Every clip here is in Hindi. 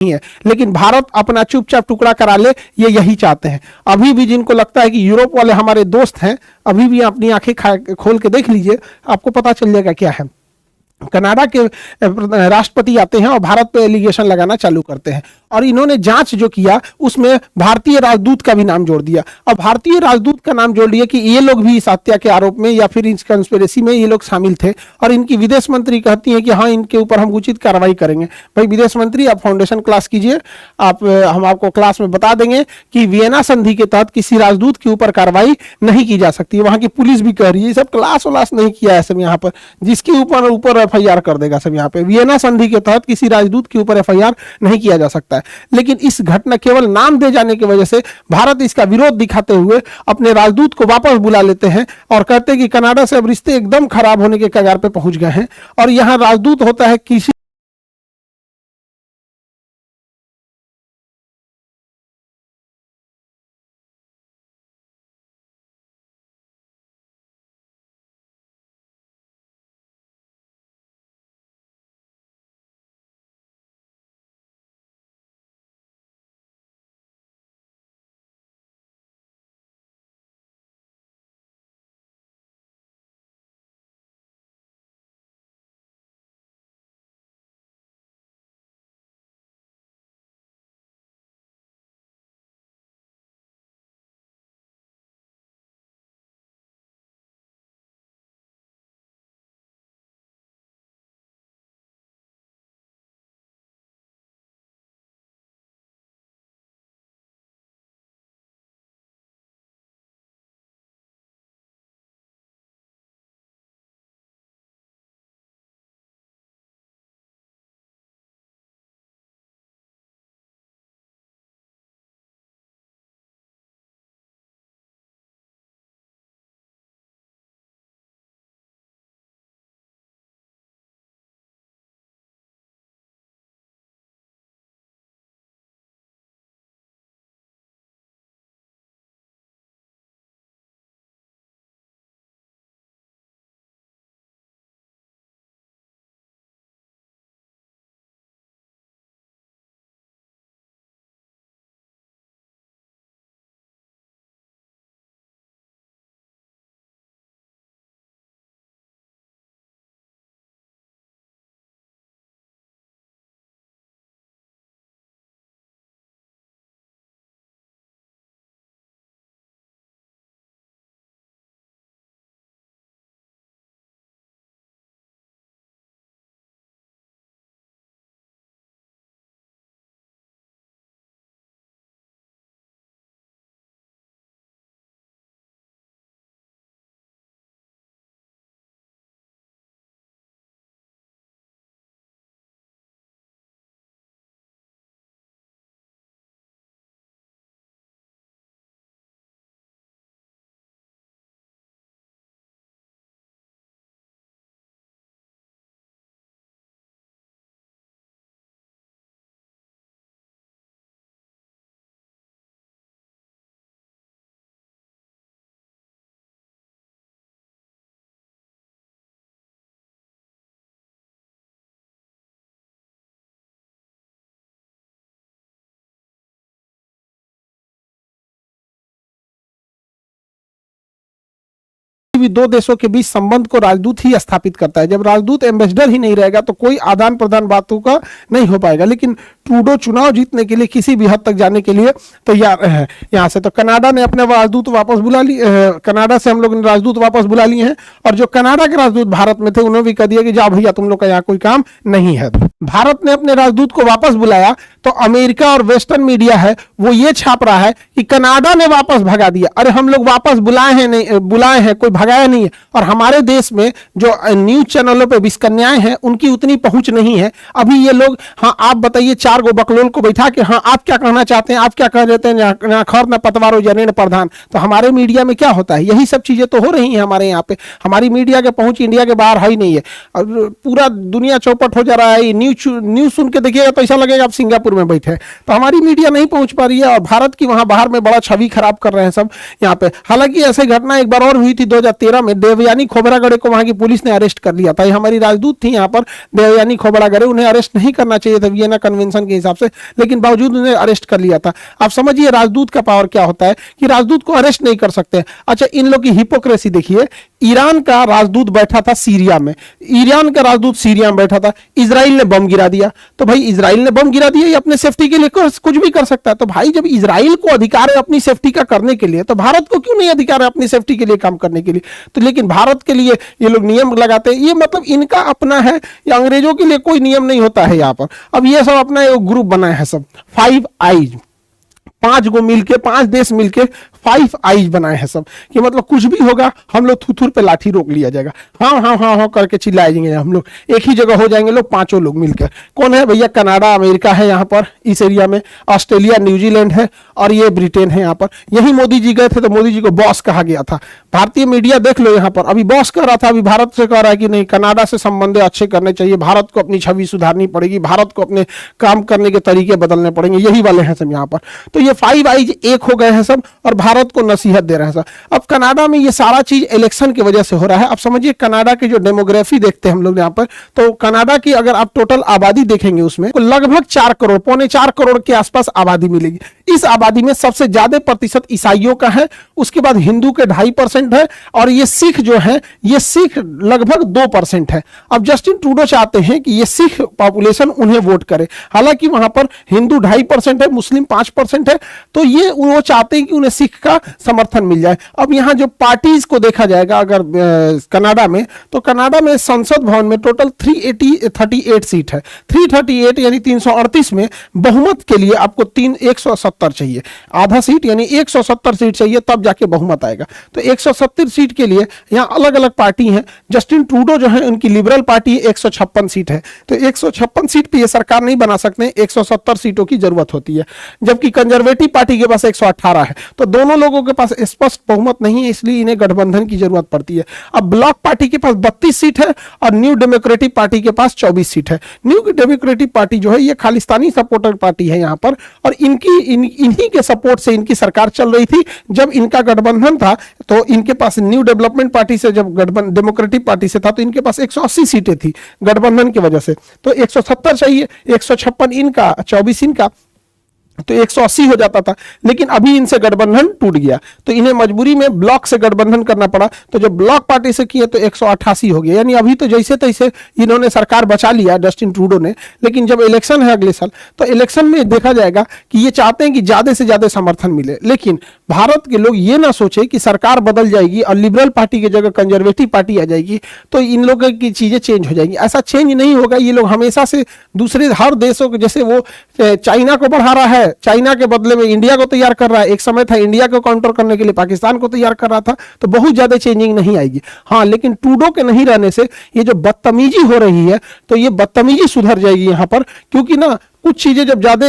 नहीं है, लेकिन भारत अपना चुपचाप टुकड़ा करा ले, ये यही चाहते हैं। अभी भी जिनको लगता है कि यूरोप वाले हमारे दोस्त हैं, अभी भी अपनी आंखें खोल के देख लीजिए, आपको पता चल जाएगा क्या है। कनाडा के राष्ट्रपति आते हैं और भारत पे एलिगेशन लगाना चालू करते हैं, और इन्होंने जांच जो किया उसमें भारतीय राजदूत का भी नाम जोड़ दिया। अब भारतीय राजदूत का नाम जोड़ दिया कि ये लोग भी इस हत्या के आरोप में या फिर इस कंस्पिरेसी में ये लोग शामिल थे, और इनकी विदेश मंत्री कहती है कि हाँ, इनके ऊपर हम उचित कार्रवाई करेंगे। भाई विदेश मंत्री, आप फाउंडेशन क्लास कीजिए, हम आपको क्लास में बता देंगे कि वियना संधि के तहत किसी राजदूत के ऊपर कार्रवाई नहीं की जा सकती। वहां की पुलिस भी कह रही है, सब क्लास वलास नहीं किया है सब यहाँ पर, जिसके ऊपर एफआईआर कर देगा सब यहाँ पे। वियना संधि के तहत किसी राजदूत के ऊपर एफआईआर नहीं किया जा सकता है, लेकिन इस घटना केवल नाम दे जाने की वजह से भारत इसका विरोध दिखाते हुए अपने राजदूत को वापस बुला लेते हैं और कहते हैं कि कनाडा से अब रिश्ते एकदम खराब होने के कगार पे पहुंच गए हैं। और यहाँ राजदूत होता है किसी भी दो देशों के बीच संबंध को राजदूत ही स्थापित करता है। जब राजदूत एम्बेसडर ही नहीं रहेगा तो कोई आदान प्रदान बातों का नहीं हो पाएगा। लेकिन ट्रूडो चुनाव जीतने के लिए किसी भी हद तक जाने के लिए तैयार है यहाँ से। तो कनाडा ने अपने राजदूत वापस बुला लिए, कनाडा से हम लोग ने राजदूत वापस बुला लिए हैं, और जो कनाडा के राजदूत भारत में थे उन्होंने भी कह दिया कि जाओ भैया, तुम लोग का यहाँ कोई काम नहीं है। भारत ने अपने राजदूत को वापस बुलाया तो अमेरिका और वेस्टर्न मीडिया है वो ये छाप रहा है कि कनाडा ने वापस भगा दिया। अरे हम लोग वापस बुलाए हैं, नहीं बुलाए हैं, कोई भगाया नहीं है। और हमारे देश में जो न्यूज चैनलों पे विस्कन्याएं हैं उनकी उतनी पहुंच नहीं है। अभी ये लोग, हाँ आप बताइए, 4 गो बकलोल को बैठा के, हाँ आप क्या कहना चाहते हैं, आप क्या कह देते हैं, ना खर ना पतवारो जनेन प्रधान। तो हमारे मीडिया में क्या होता है, यही सब चीजें तो हो रही हैं हमारे यहाँ पे। हमारी मीडिया के पहुंच इंडिया के बाहर है ही नहीं है, और पूरा दुनिया चौपट हो जा रहा है। न्यूज सुन के देखिएगा तो ऐसा लगेगा आप सिंगापुर में बैठे हैं। तो हमारी मीडिया नहीं पहुंच पा रही है, और भारत की वहां बाहर में बड़ा छवि खराब कर रहे हैं सब यहाँ पे। हालांकि ऐसी घटना एक बार और हुई थी 2013 में, देवयानी खोबरागड़े को वहां की पुलिस ने अरेस्ट कर लिया था। हमारी राजदूत थी यहाँ पर देवयानी खोबरागड़े, उन्हें अरेस्ट नहीं करना चाहिए था वियना कन्वेंशन प्रशासन के हिसाब से, लेकिन बावजूद उन्हें अरेस्ट कर लिया था। आप समझिए राजदूत का पावर क्या होता है कि राजदूत को अरेस्ट नहीं कर सकते। अच्छा, इन लोग की हिपोक्रेसी देखिए, ईरान का राजदूत बैठा था सीरिया में, ईरान का राजदूत सीरिया में बैठा था, इजराइल ने बम गिरा दिया, तो भाई इजराइल ने बम गिरा दिया, ये अपने सेफ्टी के लिए कुछ भी कर सकता है। तो भाई जब इजराइल को अधिकार है अपनी सेफ्टी का करने के लिए, तो भारत को क्यों नहीं अधिकार है अपनी सेफ्टी के लिए काम करने के लिए? तो लेकिन भारत के लिए ये लोग नियम लगाते हैं, ये मतलब इनका अपना है, या अंग्रेजों के लिए कोई नियम नहीं होता है यहाँ पर। अब ये सब अपना एक ग्रुप बनाए हैं सब, 5 आईज, 5 को मिलके, 5 देश मिलके 5 आईज बनाए हैं सब, कि मतलब कुछ भी होगा हम लोग थुथुर पे लाठी रोक लिया जाएगा, हाँ हाँ हाँ हाँ करके चिल्लाएंगे हम लोग, एक ही जगह हो जाएंगे लोग, 5 लोग मिलकर। कौन है भैया? कनाडा, अमेरिका है यहाँ पर इस एरिया में, ऑस्ट्रेलिया, न्यूजीलैंड है, और ये ब्रिटेन है यहाँ पर। यही मोदी जी गए थे तो मोदी जी को बॉस कहा गया था। भारतीय मीडिया देख लो यहाँ पर, अभी बॉस कह रहा था, अभी भारत से कह रहा है कि नहीं, कनाडा से संबंध अच्छे करने चाहिए, भारत को अपनी छवि सुधारनी पड़ेगी, भारत को अपने काम करने के तरीके बदलने पड़ेंगे, यही वाले हैं सब यहाँ पर। तो ये 5 आईज एक हो गए हैं सब, और भारत को नसीहत दे रहे हैं सब। अब कनाडा में ये सारा चीज इलेक्शन की वजह से हो रहा है। अब समझिए कनाडा की जो डेमोग्राफी देखते हैं हम लोग यहाँ पर, तो कनाडा की अगर आप टोटल आबादी देखेंगे उसमें, तो लगभग 4 करोड़, पौने 4 करोड़ के आसपास आबादी मिलेगी। इस आबादी में सबसे ज्यादा प्रतिशत ईसाइयों का है, उसके बाद हिंदू के 2.5% है, और ये सिख जो है, ये सिख लगभग 2% है। अब जस्टिन ट्रूडो चाहते हैं कि ये सिख पॉपुलेशन उन्हें वोट करे, हालांकि वहां पर हिंदू 2.5% है, मुस्लिम 5% है, तो ये वो चाहते हैं कि उन्हें सिख का समर्थन मिल जाए। अब यहाँ जो पार्टीज को देखा जाएगा अगर कनाडा में, तो कनाडा में संसद भवन में टोटल 338 सीट है, 338 यानी 338 में बहुमत के लिए आपको 170 चाहिए, आधा सीट यानी 170 सीट चाहिए, तब जाके बहुमत आएगा। तो 170 सीट के लिए यहाँ अलग अलग पार्टी हैं। जस्टिन ट्रूडो जो है उनकी लिबरल पार्टी 156 सीट है, तो 156 सीट पे ये सरकार नहीं बना सकते, 170 सीटों की जरूरत होती है, जबकि कंजर्वेटिव पार्टी के पास 118 है। तो दोनों लोगों के पास स्पष्ट बहुमत नहीं है, इसलिए इन्हें गठबंधन की जरूरत पड़ती है। अब ब्लॉक पार्टी के पास 32 सीट है, और न्यू डेमोक्रेटिक पार्टी के पास 24 सीट है। न्यू डेमोक्रेटिक पार्टी जो है ये खालिस्तानी सपोर्टर पार्टी है यहाँ पर, और इन्हीं के सपोर्ट से इनकी सरकार चल रही थी। जब इनका गठबंधन था तो इनके पास न्यू डेवलपमेंट पार्टी से, जब गठबंधन डेमोक्रेटिक पार्टी से था, तो इनके पास 180 सीटें थी गठबंधन की वजह से। तो 170 चाहिए, 156 इनका, 24 इनका, तो 180 हो जाता था। लेकिन अभी इनसे गठबंधन टूट गया, तो इन्हें मजबूरी में ब्लॉक से गठबंधन करना पड़ा। तो जब ब्लॉक पार्टी से किए तो 188 हो गया, यानी अभी तो जैसे तैसे इन्होंने सरकार बचा लिया जस्टिन ट्रूडो ने। लेकिन जब इलेक्शन है अगले साल, तो इलेक्शन में देखा जाएगा कि ये चाहते हैं कि ज्यादा से ज्यादा समर्थन मिले। लेकिन भारत के लोग ये ना सोचे कि सरकार बदल जाएगी और लिबरल पार्टी की जगह कंजर्वेटिव पार्टी आ जाएगी तो इन लोगों की चीजें चेंज हो जाएंगी। ऐसा चेंज नहीं होगा। ये लोग हमेशा से दूसरे हर देशों के, जैसे वो चाइना को बढ़ा रहा है, चाइना के बदले में इंडिया को तैयार कर रहा है, एक समय था इंडिया को काउंटर करने के लिए पाकिस्तान को तैयार कर रहा था, तो बहुत ज्यादा चेंजिंग नहीं आएगी। हाँ, लेकिन ट्रूडो के नहीं रहने से ये जो बदतमीजी हो रही है, तो ये बदतमीजी सुधर जाएगी यहाँ पर, क्योंकि ना कुछ चीजें जब ज्यादा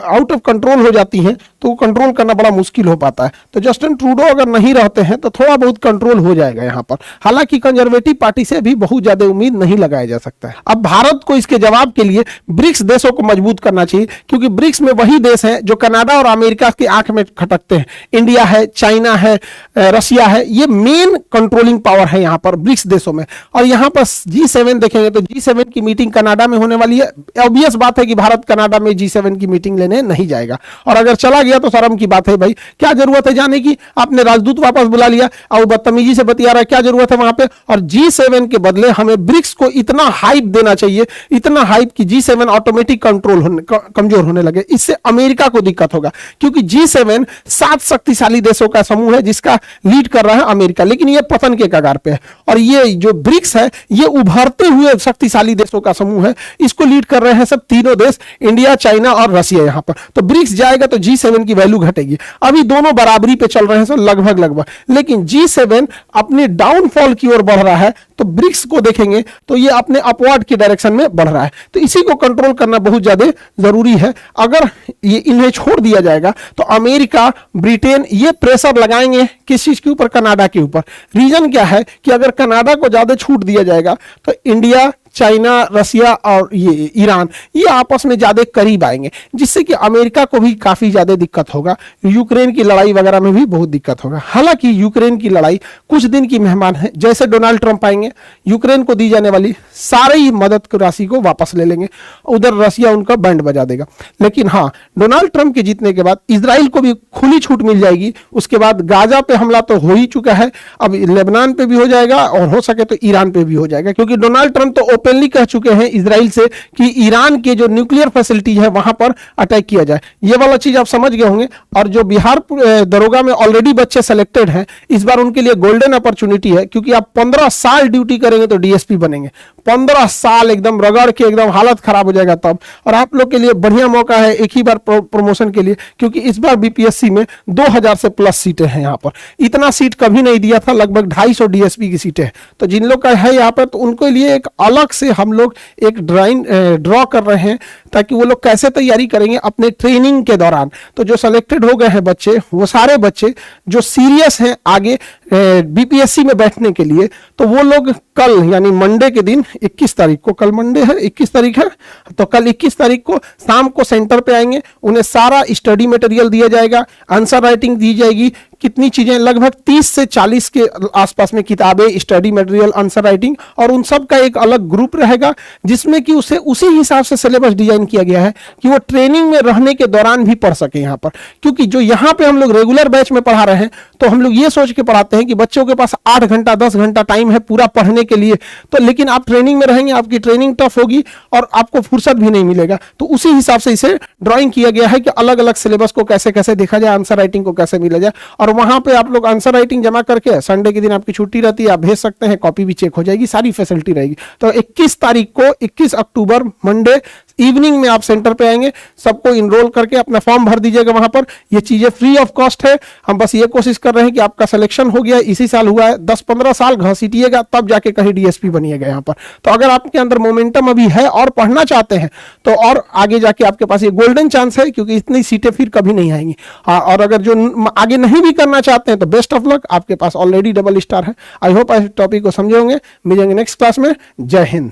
आउट ऑफ कंट्रोल हो जाती हैं तो कंट्रोल करना बड़ा मुश्किल हो पाता है। तो जस्टिन ट्रूडो अगर नहीं रहते हैं तो थोड़ा बहुत कंट्रोल हो जाएगा यहाँ पर। हालांकि कंजर्वेटिव पार्टी से भी बहुत ज्यादा उम्मीद नहीं लगाया जा सकता है। अब भारत को इसके जवाब के लिए ब्रिक्स देशों को मजबूत करना चाहिए, क्योंकि ब्रिक्स में वही देश हैं जो कनाडा और अमेरिका की आंख में खटकते हैं। इंडिया है, चाइना है, रशिया है, ये मेन कंट्रोलिंग पावर है यहाँ पर ब्रिक्स देशों में। और यहाँ पर G7 देखेंगे तो G7 की मीटिंग कनाडा में होने वाली है। ऑब्वियस बात है कि भारत कनाडा में G7 की मीटिंग लेने नहीं जाएगा, और अगर चला गया तो शर्म की बात है भाई, क्या जरूरत है जाने की? आपने राजदूत वापस बुला लिया और बदतमीजी से बतिया रहा है, क्या जरूरत है वहां पे? और G7 के बदले हमें ब्रिक्स को इतना हाइप देना चाहिए, इतना हाइप कि G7 ऑटोमेटिक कमजोर होने लगे। इससे अमेरिका को दिक्कत होगा, क्योंकि G7 7 शक्तिशाली देशों का समूह है जिसका लीड कर रहा है अमेरिका, लेकिन ये पतन के कगार पे है। और ये जो ब्रिक्स है ये उभरते हुए शक्तिशाली देशों का समूह है, इसको लीड कर रहे हैं सब तीनों देश, इंडिया, चाइना और रशिया। यहाँ पर तो ब्रिक्स जाएगा तो G7 की वैल्यू घटेगी। अभी दोनों बराबरी पे चल रहे हैं सर, लगभग, लेकिन G7 अपने डाउनफॉल की ओर बढ़ रहा है, तो ब्रिक्स को देखेंगे तो ये अपने अपवर्ड की डायरेक्शन में बढ़ रहा है। तो इसी को कंट्रोल करना बहुत ज्यादा जरूरी है। अगर ये इन्हें छोड़ दिया जाएगा तो अमेरिका, ब्रिटेन ये प्रेशर लगाएंगे किस चीज के ऊपर? कनाडा के ऊपर। रीजन क्या है कि अगर कनाडा को ज्यादा छूट दिया जाएगा तो इंडिया, चाइना, रसिया और ये ईरान, ये आपस में ज्यादा करीब आएंगे, जिससे कि अमेरिका को भी काफी ज्यादा दिक्कत होगा। यूक्रेन की लड़ाई वगैरह में भी बहुत दिक्कत होगा। हालांकि यूक्रेन की लड़ाई कुछ दिन की मेहमान है, जैसे डोनाल्ड ट्रंप आएंगे यूक्रेन को दी जाने वाली सारी मदद की राशि को वापस ले लेंगे, उधर रसिया उनका बैंड बजा देगा। लेकिन हाँ, डोनाल्ड ट्रंप के जीतने के बाद इजराइल को भी खुली छूट मिल जाएगी। उसके बाद गाजा पे हमला तो हो ही चुका है, अब लेबनान पे भी हो जाएगा और हो सके तो ईरान पे भी हो जाएगा, क्योंकि डोनाल्ड ट्रंप तो ओपनली कह चुके हैं इजराइल से कि ईरान के जो न्यूक्लियर फैसिलिटी है वहां पर अटैक किया जाए। ये वाला चीज आप समझ गए होंगे। और जो बिहार दरोगा में ऑलरेडी बच्चे सेलेक्टेड हैं, इस बार उनके लिए गोल्डन अपॉर्चुनिटी है, क्योंकि आप 15 साल ड्यूटी करेंगे तो डीएसपी बनेंगे। 15 साल एकदम रगड़ के एकदम हालत खराब हो जाएगा तब। और आप लोग के लिए बढ़िया मौका है एक ही बार प्रमोशन के लिए, क्योंकि इस बार बीपीएससी में 2000 से प्लस सीटें हैं। यहाँ पर इतना सीट कभी नहीं दिया था, लगभग 250 डीएसपी की सीटें हैं। तो जिन लोग का है यहाँ पर, तो उनके लिए एक अलग से हम लोग एक ड्रॉ कर रहे हैं, ताकि वो लोग कैसे तैयारी करेंगे अपने ट्रेनिंग के दौरान। तो जो सेलेक्टेड हो गए हैं बच्चे, वो सारे बच्चे जो सीरियस हैं आगे बीपीएससी में बैठने के लिए, तो वो लोग कल यानी मंडे के दिन 21 तारीख को, कल मंडे है 21 तारीख है, तो कल 21 तारीख को शाम को सेंटर पे आएंगे। उन्हें सारा स्टडी मटेरियल दिया जाएगा, आंसर राइटिंग दी जाएगी, कितनी चीजें, लगभग 30 से 40 के आसपास में किताबें, स्टडी मटेरियल, आंसर राइटिंग, और उन सब का एक अलग ग्रुप रहेगा, जिसमें कि उसे उसी हिसाब से सिलेबस डिजाइन किया गया है कि वो ट्रेनिंग में रहने के दौरान भी पढ़ सके यहाँ पर। क्योंकि जो यहाँ पे हम लोग रेगुलर बैच में पढ़ा रहे हैं, तो हम लोग ये सोच के पढ़ाते हैं कि बच्चों के पास 8 घंटा 10 घंटा टाइम है पूरा पढ़ने के लिए, तो लेकिन आप ट्रेनिंग में रहेंगे, आपकी ट्रेनिंग टफ होगी और आपको फुर्सत भी नहीं मिलेगा। तो उसी हिसाब से इसे ड्राइंग किया गया है कि अलग अलग सिलेबस को कैसे कैसे देखा जाए, आंसर राइटिंग को कैसे मिला जाए। और वहां पे आप लोग आंसर राइटिंग जमा करके संडे के दिन आपकी छुट्टी रहती है, आप भेज सकते हैं, कॉपी भी चेक हो जाएगी, सारी फैसिलिटी रहेगी। तो 21 तारीख को, 21 अक्टूबर मंडे इवनिंग में आप सेंटर पे आएंगे, सबको इनरोल करके अपना फॉर्म भर दीजिएगा। वहां पर ये चीजें फ्री ऑफ कॉस्ट है। हम बस ये कोशिश कर रहे हैं कि आपका सिलेक्शन हो गया, इसी साल हुआ है, 10-15 साल घसीटिएगा तब जाके कहीं डीएसपी बनिएगा यहाँ पर। तो अगर आपके अंदर मोमेंटम अभी है और पढ़ना चाहते हैं, तो और आगे जाके आपके पास ये गोल्डन चांस है, क्योंकि इतनी सीटें फिर कभी नहीं आएंगी। और अगर जो आगे नहीं भी करना चाहते हैं, तो बेस्ट ऑफ लक, आपके पास ऑलरेडी डबल स्टार है। आई होप इस टॉपिक को समझे होंगे। मिलेंगे नेक्स्ट क्लास में। जय हिंद।